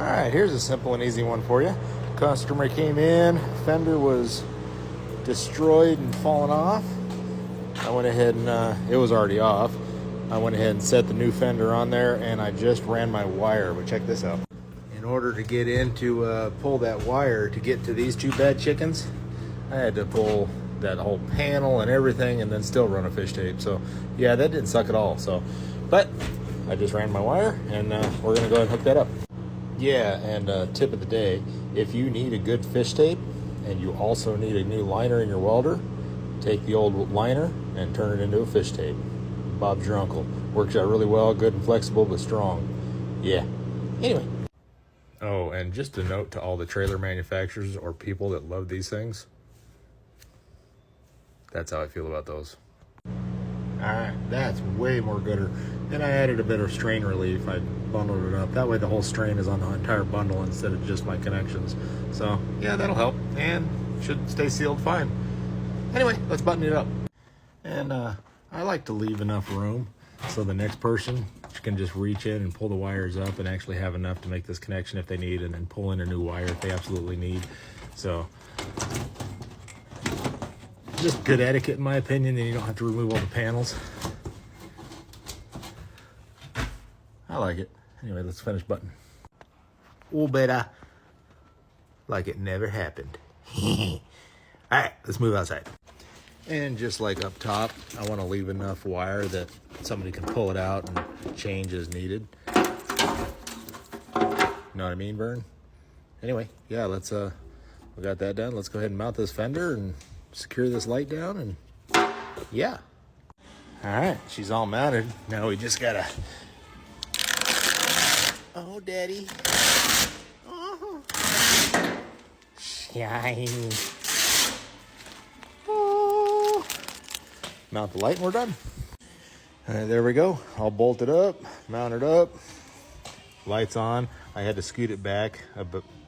All right, here's a simple and easy one for you. Customer came in, fender was destroyed and fallen off. I went ahead and it was already off. I went ahead and set the new fender on there, and I just ran my wire. But check this out. In order to get in to pull that wire to get to these two bad chickens, I had to pull that whole panel and everything and then still run a fish tape. So yeah, that didn't suck at all. But I just ran my wire, and we're gonna go ahead and hook that up. Yeah, and tip of the day, if you need a good fish tape and you also need a new liner in your welder, take the old liner and turn it into a fish tape. Bob's your uncle. Works out really well, good and flexible, but strong. Yeah. Anyway. Oh, and just a note to all the trailer manufacturers or people that love these things. That's how I feel about those. Alright, that's way more gooder. And I added a bit of strain relief. I bundled it up. That way the whole strain is on the entire bundle instead of just my connections. So, yeah, that'll help. And should stay sealed fine. Anyway, let's button it up. And I like to leave enough room so the next person can just reach in and pull the wires up and actually have enough to make this connection if they need, and then pull in a new wire if they absolutely need. So, just good etiquette in my opinion, and you don't have to remove all the panels. I like it. Anyway, let's finish button. Oh, better. Like it never happened. All right, let's move outside. And just like up top, I want to leave enough wire that somebody can pull it out and change as needed. You know what I mean, Vern? Anyway, yeah, let's we got that done. Let's go ahead and mount this fender and secure this light down, and yeah. All right, she's all mounted. Now we just gotta, oh daddy, oh, shine, oh. Mount the light and we're done. All right, there we go, all bolted up, mounted up, lights on. I had to scoot it back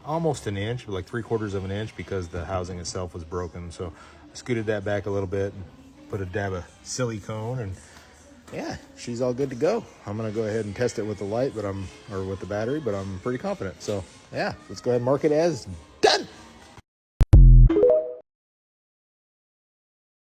almost an inch, like 3/4 of an inch, because the housing itself was broken. So I scooted that back a little bit and put a dab of silicone, and yeah, she's all good to go. I'm gonna go ahead and test it with the light, or with the battery, but I'm pretty confident. So yeah, let's go ahead and mark it as